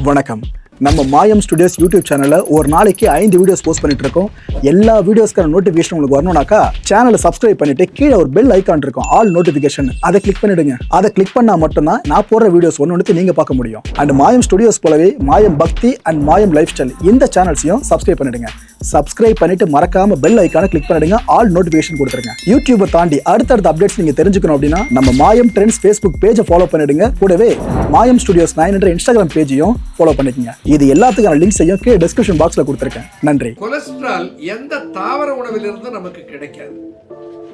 வணக்கம். நம்ம மாயம் ஸ்டுடியோஸ் யூடியூப் சேனலில் ஒரு நாளைக்கு 5 வீடியோஸ் போஸ்ட் பண்ணிட்டு இருக்கோம். எல்லா வீடியோஸ்க்கான நோட்டிஃபிகேஷன் உங்களுக்கு வரணும்னாக்கா சேனலை சப்ஸ்கிரைப் பண்ணிட்டு கீழே ஒரு பெல் ஐக்கான் இருக்கும், ஆல் நோட்டிஃபிகேஷன். அதை கிளிக் பண்ணிடுங்க. அதை கிளிக் பண்ணா மட்டும்தான் நான் போடுற வீடியோஸ் ஒன்று நீங்க பார்க்க முடியும். அண்ட் மாயம் ஸ்டுடியோஸ் போலவே மாயம் பக்தி அண்ட் மாயம் லைஃப் ஸ்டைல் இந்த சேனல்ஸையும் சப்ஸ்கிரைப் பண்ணிடுங்க. சப்ஸ்கிரைப் பண்ணிட்டு மறக்காம பெல் ஐக்கானை கிளிக் பண்ணிடுங்க, ஆல் நோட்டிஃபிகேஷன் கொடுத்துருங்க. யூடியூபை தாண்டி அடுத்தடுத்த அப்டேட்ஸ் நீங்க தெரிஞ்சுக்கணும் அப்படின்னா நம்ம மாயம் ட்ரெண்ட்ஸ் ஃபேஸ்புக் பேஜை ஃபாலோ பண்ணிடுங்க. கூடவே மாயம் ஸ்டுடியோஸ் 9 என்ற இன்ஸ்டாகிராம் பேஜையும் ஃபாலோ பண்ணிக்கங்க. இது எல்லாத்துக்கான லிங்க்ஸையும் கீழே டிஸ்கிரிப்ஷன் பாக்ஸ்ல கொடுத்துருக்கேன். நன்றி. கொலஸ்ட்ரால் எந்த தாவர உணவிலிருந்து நமக்கு கிடைக்காது,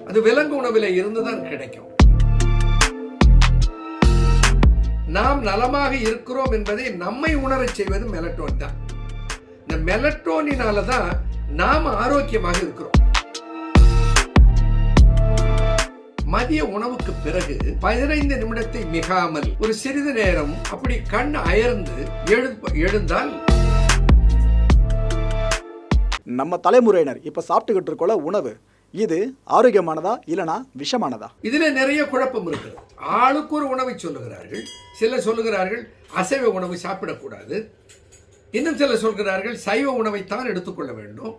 அது விலங்கு உணவில இருந்துதான் கிடைக்கும். நாம் நலமாக இருக்கிறோம் என்பதை நம்மை உணரச் செய்வது மெலட்டோனின் தான். இந்த மெலட்டோனினால தான் நாம் ஆரோக்கியமாக இருக்கிறோம். மதிய உணவுக்கு பிறகு 15 நிமிடத்தை மிகாமல் ஒரு சிறிது நேரம் அப்படி கண் அயர்ந்து எழுந்தால் நம்ம தலைமுறையினர் இப்ப சாப்பிட்டுக்கிட்டு இருக்கோல உணவு, இது ஆரோக்கியமானதா இல்லனா விஷமானதா? இதுல நிறைய குழப்பம் இருக்கிறது. ஆளுக்கு ஒரு உணவை சொல்லுகிறார்கள். சிலர் சொல்லுகிறார்கள் அசைவ உணவு சாப்பிடக்கூடாது, இன்னும் சிலர் சொல்கிறார்கள் சைவ உணவைத்தான் எடுத்துக்கொள்ள வேண்டும்.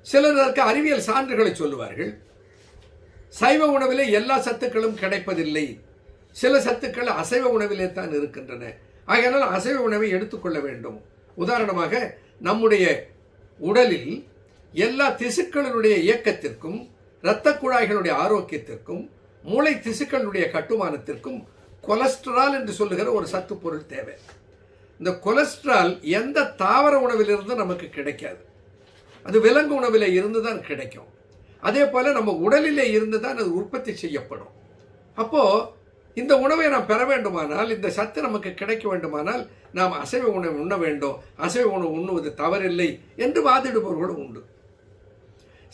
சிலர் அதற்கு அறிவியல் சான்றுகளை சொல்லுவார்கள். சைவ உணவிலே எல்லா சத்துக்களும் கிடைப்பதில்லை, சில சத்துக்கள் அசைவ உணவிலே தான் இருக்கின்றன, ஆகையால் அசைவ உணவை எடுத்துக்கொள்ள வேண்டும். உதாரணமாக நம்முடைய உடலில் எல்லா திசுக்களினுடைய இயக்கத்திற்கும், இரத்த குழாய்களுடைய ஆரோக்கியத்திற்கும், மூளை திசுக்களுடைய கட்டுமானத்திற்கும் கொலஸ்ட்ரால் என்று சொல்லுகிற ஒரு சத்து பொருள் தேவை. இந்த கொலஸ்ட்ரால் எந்த தாவர உணவிலிருந்து நமக்கு கிடைக்காது, அது விலங்கு உணவிலே இருந்து தான் கிடைக்கும். அதே போல நம்ம உடலிலே இருந்து தான் அது உற்பத்தி செய்யப்படும். அப்போ இந்த உணவை நாம் பெற வேண்டுமானால், இந்த சத்து நமக்கு கிடைக்க வேண்டுமானால் நாம் அசைவ உணவு உண்ண வேண்டும், அசைவ உணவு உண்ணுவது தவறில்லை என்று வாதிடுபவர்களும் உண்டு.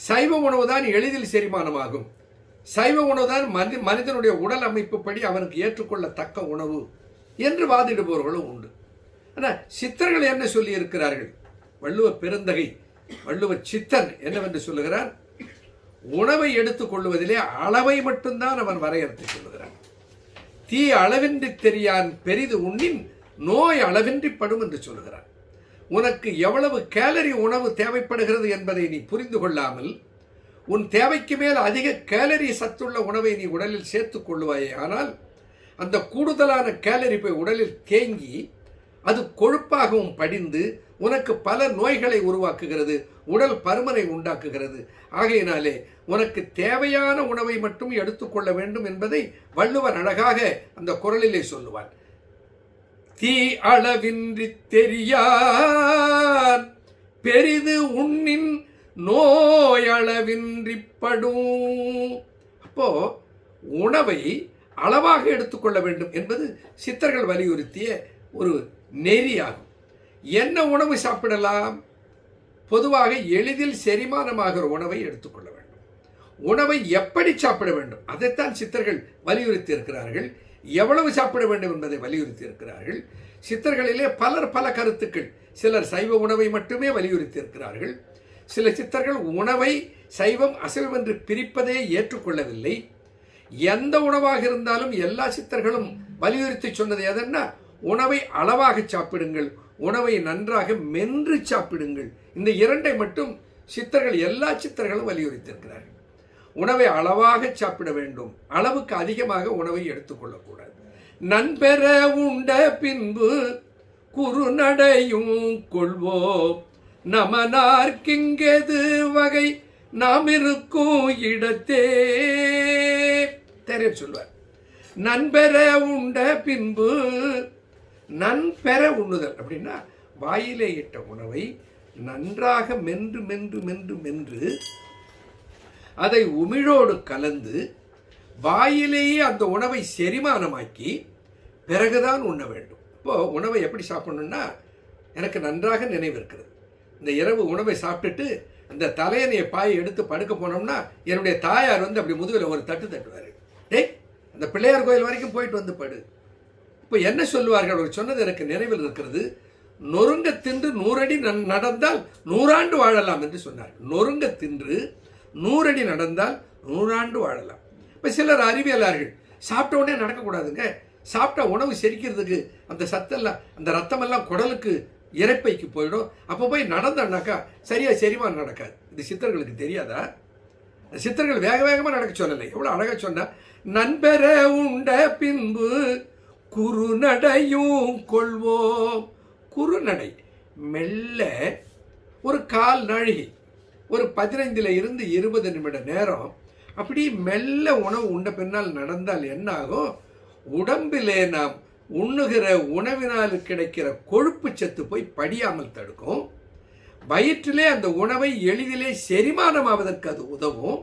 சைவ உணவு தான் எளிதில் செரிமானமாகும், சைவ உணவு தான் மனிதனுடைய உடல் அமைப்பு படி அவனுக்கு ஏற்றுக்கொள்ளத்தக்க உணவு என்று வாதிடுபவர்களும் உண்டு. ஆனால் சித்தர்கள் என்ன சொல்லி இருக்கிறார்கள்? வள்ளுவ பெருந்தகை வள்ளுவ சித்தன் என்னவென்று சொல்லுகிறார்? உணவை எடுத்துக் கொள்வதிலே அளவை மட்டும்தான் அவன் வரையறுத்து சொல்லுகிறான். தீ அளவின்றி தெரியான் பெரிது உண்ணின் நோய் அளவின்றி படும் என்று சொல்லுகிறான். உனக்கு எவ்வளவு கேலரி உணவு தேவைப்படுகிறது என்பதை நீ புரிந்து கொள்ளாமல் உன் தேவைக்கு மேல் அதிக கேலரி சத்துள்ள உணவை நீ உடலில் சேர்த்துக் கொள்வாயே, ஆனால் அந்த கூடுதலான கேலரி போய் உடலில் தேங்கி அது கொழுப்பாகவும் படிந்து உனக்கு பல நோய்களை உருவாக்குகிறது, உடல் பருமனை உண்டாக்குகிறது. ஆகையினாலே உனக்கு தேவையான உணவை மட்டும் எடுத்துக்கொள்ள வேண்டும் என்பதை வள்ளுவர் அழகாக அந்த குறளிலே சொல்லுவார். தீ அளவின்றி தெரியான் பெரிது உண்ணின் நோய் அளவின்றி படும். அப்போ உணவை அளவாக எடுத்துக்கொள்ள வேண்டும் என்பது சித்தர்கள் வலியுறுத்திய ஒரு நெறியாகும். என்ன உணவு சாப்பிடலாம்? பொதுவாக எளிதில் செரிமானமாகிற உணவை எடுத்துக்கொள்ள வேண்டும். உணவை எப்படி சாப்பிட வேண்டும் அதைத்தான் சித்தர்கள் வலியுறுத்தி இருக்கிறார்கள். எவ்வளவு சாப்பிட வேண்டும் என்பதை வலியுறுத்தி இருக்கிறார்கள். சித்தர்களிலே பல கருத்துக்கள். சிலர் சைவ உணவை மட்டுமே வலியுறுத்தி இருக்கிறார்கள். சில சித்தர்கள் உணவை சைவம் அசைவம் என்று பிரிப்பதே ஏற்றுக்கொள்ளவில்லை. எந்த உணவாக இருந்தாலும் எல்லா சித்தர்களும் வலியுறுத்தி சொன்னது எதன்னா, உணவை அளவாக சாப்பிடுங்கள், உணவை நன்றாக மென்று சாப்பிடுங்கள். இந்த இரண்டை மட்டும் சித்தர்கள் எல்லா சித்தர்களும் வலியுறுத்தியிருக்கிறார்கள். உணவை அளவாக சாப்பிட வேண்டும், அளவுக்கு அதிகமாக உணவை எடுத்துக்கொள்ளக்கூடாது. நண்பெற உண்ட பின்பு குறுநடையும் கொள்வோம், நமனார்க்கிங்கெது வகை நாம் இருக்கும் இடத்தே தெரிய சொல்வார். நண்பெற உண்ட பின்பு, நன்பெற உண்ணுதல் அப்படின்னா வாயிலே இட்ட உணவை நன்றாக மென்று மென்று மென்று மென்று அதை உமிழோடு கலந்து வாயிலேயே அந்த உணவை செரிமானமாக்கி பிறகுதான் உண்ண வேண்டும். இப்போ உணவை எப்படி சாப்பிடணும்னா, எனக்கு நன்றாக நினைவு இருக்கிறது, இந்த இரவு உணவை சாப்பிட்டுட்டு அந்த தலையணையை பாயை எடுத்து படுக்க போனோம்னா என்னுடைய தாயார் வந்து அப்படி முதுகில் ஒரு தட்டு தட்டுவார். டேய், அந்த பிள்ளையார் கோயில் வரைக்கும் போயிட்டு வந்து படு. இப்போ என்ன சொல்லுவார்கள்? அவர் சொன்னது எனக்கு நினைவில் இருக்கிறது. நொறுங்க தின்று 100 அடி நடந்தால் 100 ஆண்டு வாழலாம் என்று சொன்னார். நொறுங்க தின்று 100 அடி நடந்தால் 100 ஆண்டு வாழலாம். இப்போ சிலர் அறிவியலார்கள் சாப்பிட்ட உடனே நடக்கக்கூடாதுங்க, சாப்பிட்டா உணவு செரிக்கிறதுக்கு அந்த சத்தெல்லாம் அந்த ரத்தமெல்லாம் குடலுக்கு இரைப்பைக்கு போயிடும். அப்போ போய் நடந்தோம்னாக்கா சரியாக செரிமானம் நடக்காது. இது சித்தர்களுக்கு தெரியாதா? சித்தர்கள் வேக வேகமாக நடக்க சொல்லலை. எவ்வளோ அழகாக சொன்னா, நண்பர உண்ட பின்பு குறுநடையும் கொள்வோம். குறுநடை மெல்ல ஒரு கால் நாழிகை, ஒரு 15 இருந்து 20 நிமிட நேரம் அப்படி மெல்ல உணவு உண்ட பின்னால் நடந்தால் என்ன ஆகும்? உடம்பிலே நாம் உண்ணுகிற உணவினால் கிடைக்கிற கொழுப்பு சத்து போய் படியாமல் தடுக்கும். வயிற்றிலே அந்த உணவை எளிதிலே செரிமானமாவதற்கு அது உதவும்.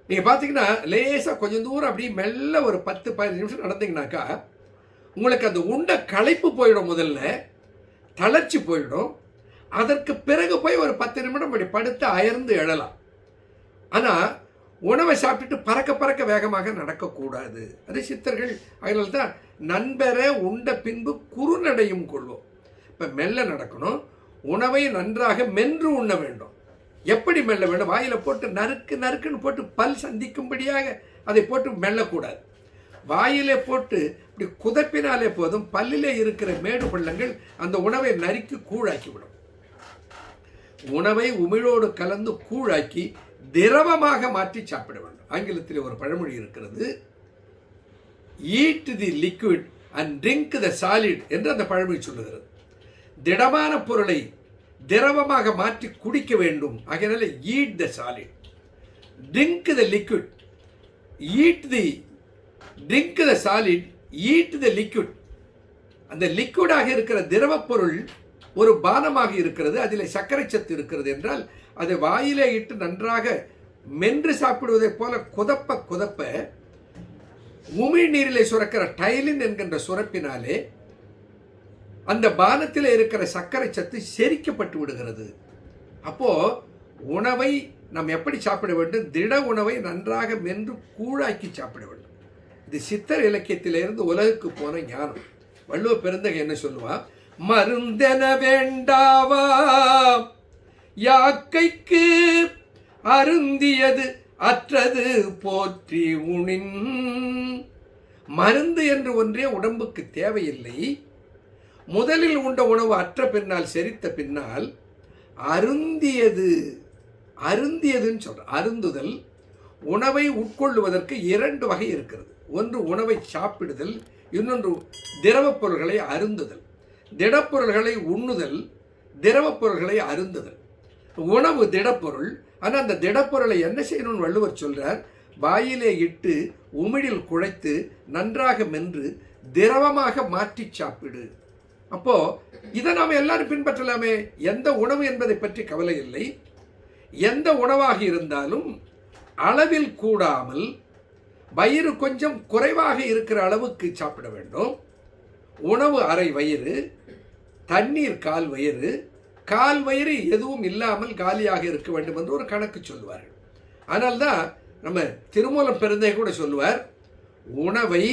நீங்கள் பார்த்தீங்கன்னா லேசாக கொஞ்சம் தூரம் அப்படி மெல்ல ஒரு 10-15 நிமிஷம் நடந்தீங்கன்னாக்கா உங்களுக்கு அந்த உண்ட களைப்பு போயிடும், முதல்ல தளர்ச்சி போயிடும். அதற்கு பிறகு போய் ஒரு 10 நிமிடம் அப்படி படுத்து அயர்ந்து எழலாம். ஆனால் உணவை சாப்பிட்டுட்டு பறக்க பறக்க வேகமாக நடக்கக்கூடாது. அது சித்தர்கள் அதனால தான் நண்பர உண்ட பின்பு குறுநடையும் கொள்வோம். இப்போ மெல்ல நடக்கணும். உணவை நன்றாக மென்று உண்ண வேண்டும். எப்படி மெல்ல வேண்டும்? வாயில் போட்டு நறுக்கு நறுக்குன்னு போட்டு பல் சந்திக்கும்படியாக அதை போட்டு மெல்லக்கூடாது. வாயிலே போட்டு இப்படி குதப்பினாலே போதும், பல்லிலே இருக்கிற மேடு பள்ளங்கள் அந்த உணவை நறுக்கி கூழாக்கிவிடும். உணவை உமிழோடு கலந்து கூழாக்கி திரவமாக மாற்றி சாப்பிட வேண்டும். ஆங்கிலத்தில் ஒரு பழமொழி இருக்கிறது, eat the liquid and drink the solid என்று அந்த பழமொழி சொல்லுகிறது. திடமான பொருளை திரவமாக மாற்றி குடிக்க வேண்டும். ஆகையினால eat the solid, drink the liquid, eat the drink the solid, eat the liquid. அந்த லிக்விடாக இருக்கிற திரவ பொருள் ஒரு பானமாக இருக்கிறது, அதில் சர்க்கரை சத்து இருக்கிறது என்றால் அதை வாயிலே இட்டு நன்றாக மென்று சாப்பிடுவதைப் போல குதப்ப குதப்ப உமிழ்நீரிலே சுரக்கிற டைலின் என்கின்ற சுரப்பினாலே அந்த பானத்தில் இருக்கிற சர்க்கரை சத்து செரிக்கப்பட்டு விடுகிறது. அப்போ உணவை நாம் எப்படி சாப்பிட வேண்டும்? திட உணவை நன்றாக மென்று கூழாக்கி சாப்பிட வேண்டும். இது சித்தர் இலக்கியத்திலிருந்து உலகுக்கு போன ஞானம். வள்ளுவ பெருந்தகை என்ன சொல்லுவா? மருந்தென வேண்டாவா யாக்கைக்கு அருந்தியது அற்றது போற்றி உணின். மருந்து என்று ஒன்றே உடம்புக்கு தேவையில்லை. முதலில் உண்ட உணவு அற்ற பின்னால் செரித்த பின்னால் அருந்தியது, அருந்தியதுன்னு சொல்ற. அருந்துதல், உணவை உட்கொள்ளுவதற்கு 2 வகை இருக்கிறது. ஒன்று உணவை சாப்பிடுதல், இன்னொன்று திரவப் பொருள்களை அருந்துதல். திடப்பொருள்களை உண்ணுதல், திரவப் பொருள்களை அருந்துதல். உணவு திடப்பொருள். ஆனால் அந்த திடப்பொருளை என்ன செய்யணும்னு வள்ளுவர் சொல்றார்? வாயிலே இட்டு உமிழில் குழைத்து நன்றாக மென்று திரவமாக மாற்றி சாப்பிடு. அப்போ இதை நாம் எல்லாரும் பின்பற்றலாமே. எந்த உணவு என்பதை பற்றி கவலை இல்லை. எந்த உணவாக இருந்தாலும் அளவில் கூடாமல் வயிறு கொஞ்சம் குறைவாக இருக்கிற அளவுக்கு சாப்பிட வேண்டும். உணவு அரை வயிறு, தண்ணீர் கால் வயிறு, கால் வயிறு எதுவும் இல்லாமல் காலியாக இருக்க வேண்டும் என்று ஒரு கணக்கு சொல்லுவார்கள். ஆனால்தான் நம்ம திருமூலம் பெருந்தகை கூட சொல்லுவார், உணவை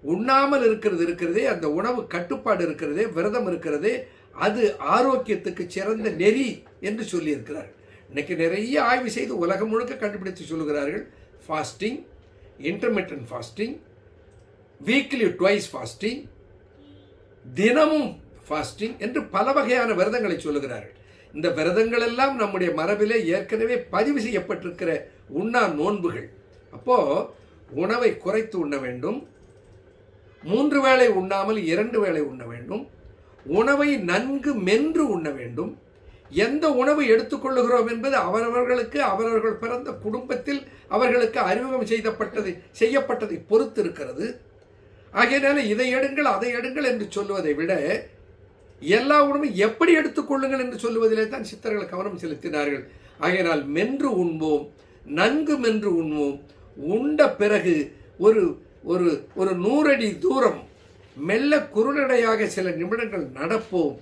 உண்ணாமல் இருக்கிறதே, அந்த உணவு கட்டுப்பாடு இருக்கிறதே, விரதம் இருக்கிறதே, அது ஆரோக்கியத்துக்கு சிறந்த நெறி என்று சொல்லியிருக்கிறார். இன்னைக்கு நிறைய ஆய்வு செய்து உலகம் முழுக்க கண்டுபிடித்து சொல்லுகிறார்கள். Fasting, intermittent fasting, weekly twice fasting, தினமும் ஃபாஸ்டிங் என்று பல வகையான விரதங்களை சொல்லுகிறார்கள். இந்த விரதங்கள் எல்லாம் நம்முடைய மரபிலே ஏற்கனவே பதிவு செய்யப்பட்டிருக்கிற உண்ணா நோன்புகள். அப்போ உணவை குறைத்து உண்ண வேண்டும். 3 வேளை உண்ணாமல் 2 வேளை உண்ண வேண்டும். உணவை நன்கு மென்று உண்ண வேண்டும். எந்த உணவு எடுத்துக்கொள்ளுகிறோம் என்பது அவரவர்களுக்கு அவரவர்கள் பிறந்த குடும்பத்தில் அவர்களுக்கு அறிமுகம் செய்யப்பட்டதை பொறுத்து இருக்கிறது. ஆகையினால இதை எடுங்கள் அதை எடுங்கள் என்று சொல்லுவதை விட எல்லா உணவும் எப்படி எடுத்துக்கொள்ளுங்கள் என்று சொல்லுவதிலே தான் சித்தர்கள் கவனம் செலுத்தினார்கள். ஆகையினால் மென்று உண்போம், நன்கு மென்று உண்போம். உண்ட பிறகு ஒரு ஒரு ஒரு 100 அடி தூரம் மெல்ல குறுநடையாக சில நிமிடங்கள் நடப்போம்.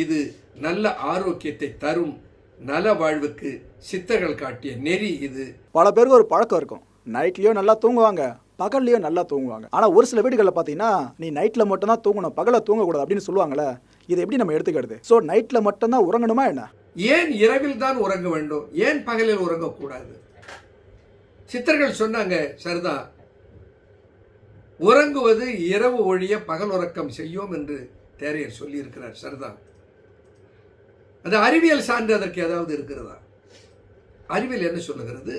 இது நல்ல ஆரோக்கியத்தை தரும். நல வாழ்வுக்கு சித்தர்கள் காட்டிய நெறி இது. பல பேருக்கு ஒரு பழக்கம் இருக்கும், நைட்லேயோ நல்லா தூங்குவாங்க, பகல்லையோ நல்லா தூங்குவாங்க. ஆனால் ஒரு சில வீடுகளில் பார்த்தீங்கன்னா நீ நைட்டில் மட்டும்தான் தூங்கணும், பகலில் தூங்கக்கூடாது அப்படின்னு சொல்லுவாங்களே. இதை எப்படி நம்ம எடுத்துக்கிறது? ஸோ நைட்டில் மட்டும்தான் உறங்கணுமா என்ன? ஏன் இரவில் தான் உறங்க வேண்டும்? ஏன் பகலில் உறங்கக்கூடாது? சித்தர்கள் சொன்னாங்க, சரிதான், உறங்குவது இரவு ஒழிய பகல் உறக்கம் செய்யும் என்று தேரையர் சொல்லியிருக்கிறார். சரிதான். அது அறிவியல் சான்று அதற்கு ஏதாவது இருக்கிறதா? அறிவியல் என்ன சொல்லுகிறது?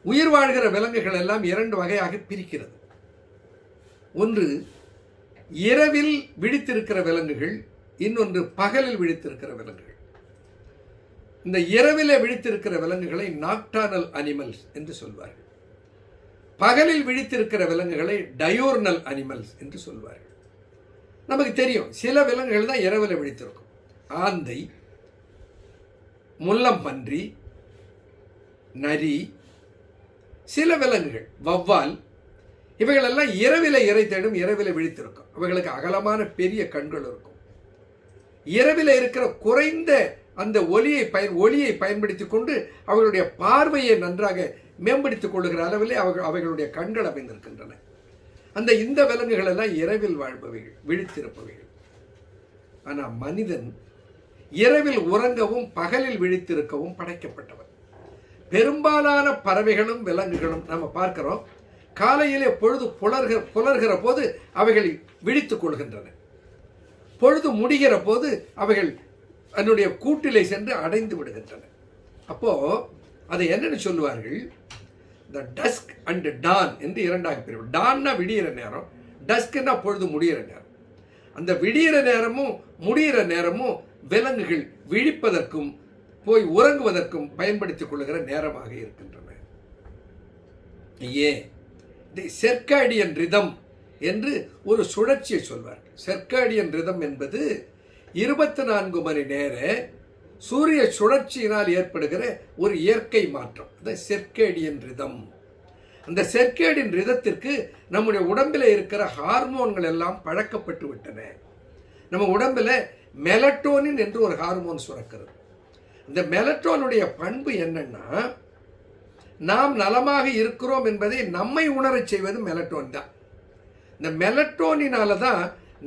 உயிர் வாழ்கிற விலங்குகள் எல்லாம் 2 வகையாக பிரிக்கிறது. ஒன்று இரவில் விழித்திருக்கிற விலங்குகள், இன்னொன்று பகலில் விழித்திருக்கிற விலங்குகள். இந்த இரவிலே விழித்திருக்கிற விலங்குகளை நாக்டார்னல் அனிமல்ஸ் என்று சொல்வார்கள். பகலில் விழித்திருக்கிற விலங்குகளை டயோர்னல் அனிமல்ஸ் என்று சொல்வார்கள். நமக்கு தெரியும், சில விலங்குகள் தான் இரவில் விழித்திருக்கும். ஆந்தை, முள்ளம்பன்றி, நரி, சில விலங்குகள், வவ்வால், இவைகளெல்லாம் இரவில இரை தேடும், இரவில விழித்திருக்கும். அவைகளுக்கு அகலமான பெரிய கண்கள் இருக்கும். இரவில இருக்கிற குறைந்த அந்த ஒளியை பயன்படுத்தி கொண்டு அவர்களுடைய பார்வையை நன்றாக மேம்படுத்திக் கொள்ளுகிற அளவிலே அவைகளுடைய கண்கள் அமைந்திருக்கின்றன. இந்த விலங்குகள் எல்லாம் இரவில் வாழ்பவைகள், விழித்திருப்பவைகள். ஆனால் மனிதன் இரவில் உறங்கவும் பகலில் விழித்திருக்கவும் படைக்கப்பட்டவன். பெரும்பாலான பறவைகளும் விலங்குகளும் நம்ம பார்க்கிறோம், காலையிலே பொழுது புலர்கிற போது அவைகள் விழித்துக் கொள்கின்றன. பொழுது முடிகிற போது அவைகள் அதனுடைய கூட்டிலே சென்று அடைந்து விடுகின்றன. அப்போ அதை என்னன்னு சொல்லுவார்கள்? த டஸ்க் அண்ட் டான் என்று 2ஆக பிரிவு. டான்னா விடிகிற நேரம், டஸ்க்னா பொழுது முடிகிற நேரம். அந்த விடிகிற நேரமும் முடிகிற நேரமும் விலங்குகள் விழிப்பதற்கும் போய் உறங்குவதற்கும் பயன்படுத்திக் கொள்ளுகிற நேரமாக இருக்கின்றன. செர்காடியன் ரிதம் என்று ஒரு சுழற்சியை சொல்வார். செர்காடியன் ரிதம் என்பது 24 மணி நேர சூரிய சுழற்சியினால் ஏற்படுகிற ஒரு இயற்கை மாற்றம். செர்கேடியன் ரிதம். அந்த செர்கேடியன் ரிதத்திற்கு நம்முடைய உடம்பில் இருக்கிற ஹார்மோன்கள் எல்லாம் பழக்கப்பட்டு விட்டன. நம்ம உடம்பில் மெலட்டோனின் என்று ஒரு ஹார்மோன் சுரக்கிறது. இந்த மெலட்டோனுடைய பண்பு என்னன்னா, நாம் நலமாக இருக்கிறோம் என்பதை நம்மை உணரச் செய்வது மெலட்டோன் தான். இந்த மெலட்டோனினால தான்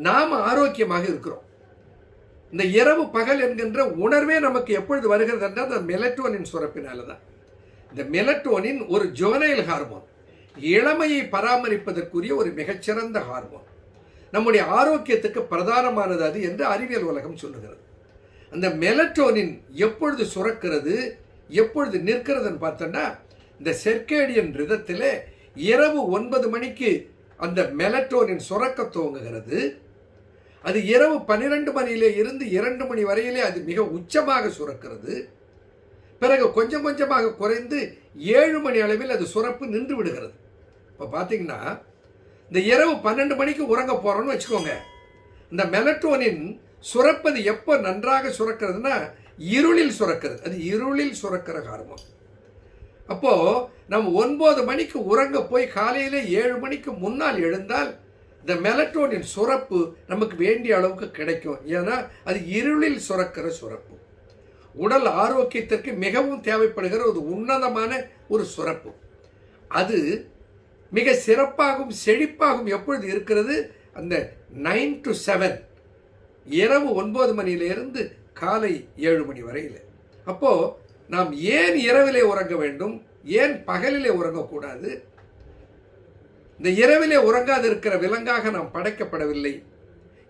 நாம் ஆரோக்கியமாக இருக்கிறோம். இந்த இரவு பகல் என்கின்ற உணர்வே நமக்கு எப்பொழுது வருகிறது என்றால் அந்த மெலட்டோனின் சுரப்பினால தான். இந்த மெலட்டோனின் ஒரு ஜுவனைல் ஹார்மோன், இளமையை பராமரிப்பதற்குரிய ஒரு மிகச்சிறந்த ஹார்மோன். நம்முடைய ஆரோக்கியத்துக்கு பிரதானமானது அது என்று அறிவியல் உலகம் சொல்லுகிறது. அந்த மெலட்டோனின் எப்பொழுது சுரக்கிறது, எப்பொழுது நிற்கிறதுன்னு பார்த்தோன்னா, இந்த செர்கேடியன் ரிதத்தில் இரவு 9 மணிக்கு அந்த மெலட்டோனின் சுரக்க துவங்குகிறது. அது இரவு 12 மணியிலே இருந்து 2 மணி வரையிலே அது மிக உச்சமாக சுரக்கிறது. பிறகு கொஞ்சம் கொஞ்சமாக குறைந்து 7 மணி அளவில் அது சுரப்பு நின்று விடுகிறது. இப்போ பார்த்தீங்கன்னா, இந்த இரவு 12 மணிக்கு உறங்க போகிறோன்னு வச்சுக்கோங்க, இந்த மெலட்டோனின் சுரப்பது எப்போ நன்றாக சுரக்கிறதுனா இருளில் சுரக்கிறது. அது இருளில் சுரக்கிற ஹார்மோன். அப்போது நம்ம 9 மணிக்கு உறங்க போய் காலையில் 7 மணிக்கு முன்னால் எழுந்தால் இந்த மெலட்டோனின் சுரப்பு நமக்கு வேண்டிய அளவுக்கு கிடைக்கும். ஏன்னா அது இருளில் சுரக்கிற சுரப்பு. உடல் ஆரோக்கியத்திற்கு மிகவும் தேவைப்படுகிற ஒரு உன்னதமான ஒரு சுரப்பு. அது மிக சிறப்பாகவும் செழிப்பாகவும் எப்பொழுது இருக்கிறது? அந்த 9 to 7, இரவு 9 மணியிலிருந்து காலை 7 மணி வரையில். அப்போது நாம் ஏன் இரவிலே உறங்க வேண்டும், ஏன் பகலிலே உறங்கக்கூடாது? இந்த இரவிலே உறங்காது இருக்கிற விலங்காக நாம் படைக்கப்படவில்லை.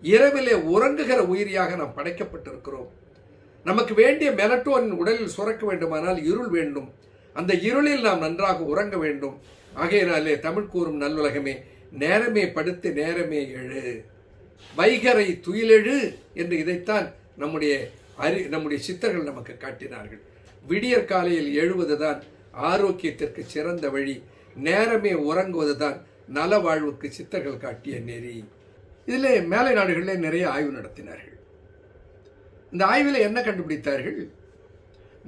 இரவிலே உறங்குகிற உயிரியாக நாம் படைக்கப்பட்டிருக்கிறோம். நமக்கு வேண்டிய மெலட்டோனின் உடலில் சுரக்க வேண்டுமானால் இருள் வேண்டும். அந்த இருளில் நாம் நன்றாக உறங்க வேண்டும். ஆகையினாலே தமிழ் கூறும் நல்லுலகமே, நேரமே படுத்து நேரமே எழு, வைகரை துயிலெழு என்று இதைத்தான் நம்முடைய சித்தர்கள் நமக்கு காட்டினார்கள். விடியற் காலையில் எழுவதுதான் ஆரோக்கியத்திற்கு சிறந்த வழி. நேரமே உறங்குவதுதான் நல வாழ்வுக்கு சித்தர்கள் காட்டிய நெறி. இதில் மேலை நாடுகளில் நிறைய ஆய்வு நடத்தினார்கள். இந்த ஆய்வில் என்ன கண்டுபிடித்தார்கள்?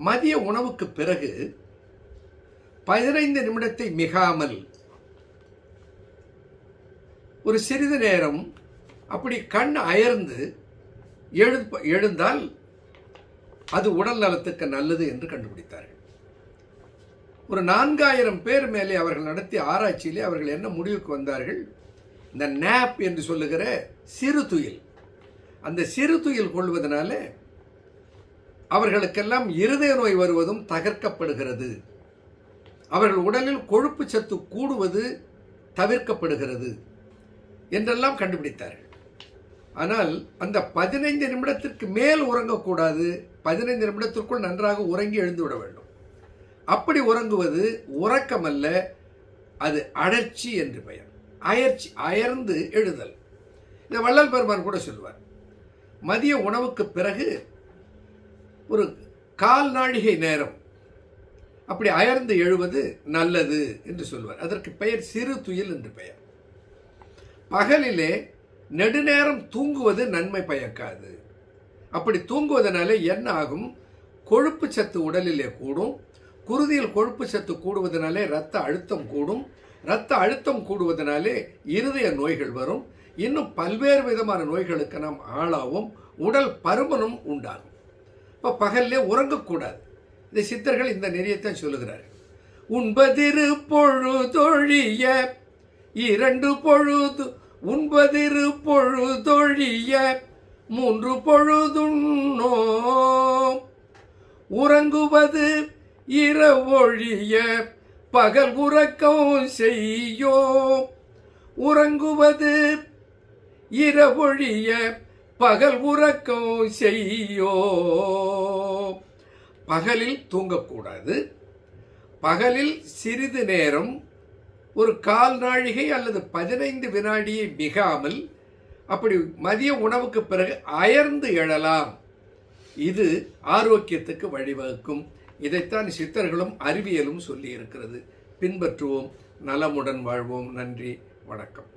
மதிய உணவுக்கு பிறகு 15 நிமிடத்தை மிகாமல் ஒரு சிறிது நேரம் அப்படி கண் அயர்ந்து எழுந்தால் அது உடல் நலத்துக்கு நல்லது என்று கண்டுபிடித்தார்கள். ஒரு 4000 பேர் மேலே அவர்கள் நடத்திய ஆராய்ச்சியிலே அவர்கள் என்ன முடிவுக்கு வந்தார்கள்? இந்த நேப் என்று சொல்லுகிற சிறு துயில், அந்த சிறு துயில் கொள்வதனால அவர்களுக்கெல்லாம் இருதய நோய் வருவதும் தகர்க்கப்படுகிறது. அவர்கள் உடலில் கொழுப்பு சத்து கூடுவது தவிர்க்கப்படுகிறது என்றெல்லாம் கண்டுபிடித்தார்கள். ஆனால் அந்த 15 நிமிடத்திற்கு மேல் உறங்கக்கூடாது. 15 நிமிடத்திற்குள் நன்றாக உறங்கி எழுந்து விட வேண்டும். அப்படி உறங்குவது உறக்கமல்ல, அது அழற்சி என்று பெயர். அயர்ச்சி, அயர்ந்து எழுதல். இந்த வள்ளல் பெருமான் கூட சொல்வார், மதிய உணவுக்கு பிறகு ஒரு கால் நாழிகை நேரம் அப்படி அயர்ந்து எழுவது நல்லது என்று சொல்வார். அதற்கு பெயர் சிறு துயில் என்று பெயர். பகலிலே நெடுநேரம் தூங்குவது நன்மை பயக்காது. அப்படி தூங்குவதனால என்ன ஆகும்? கொழுப்பு சத்து உடலிலே கூடும். குருதியில் கொழுப்பு சத்து கூடுவதனாலே இரத்த அழுத்தம் கூடும். இரத்த அழுத்தம் கூடுவதனாலே இருதய நோய்கள் வரும். இன்னும் பல்வேறு விதமான நோய்களுக்கு நாம் ஆளாவும். உடல் பருமனும் உண்டாகும். இப்போ பகல்லே உறங்கக்கூடாது. இந்த சித்தர்கள் இந்த நெறியத்தான் சொல்லுகிறார்கள். உண்பதிரு பொழுதொழிய 2 பொழுது, உண்பதிரு பொழுதொழிய 3 பொழுதுண்ணோ, உறங்குவது இரவொழிய பகல் உறக்கம் செய்யோ, உறங்குவது இரவொழிய பகல் உறக்கம் செய்யோ. பகலில் தூங்கக்கூடாது. பகலில் சிறிது நேரம், ஒரு கால் நாழிகை அல்லது 15 வினாடியை மிகாமல் அப்படி மதிய உணவுக்கு பிறகு அயர்ந்து எழலாம். இது ஆரோக்கியத்துக்கு வழிவகுக்கும். இதைத்தான் சித்தர்களும் அறிவியலும் சொல்லி இருக்கிறது. பின்பற்றுவோம், நலமுடன் வாழ்வோம். நன்றி, வணக்கம்.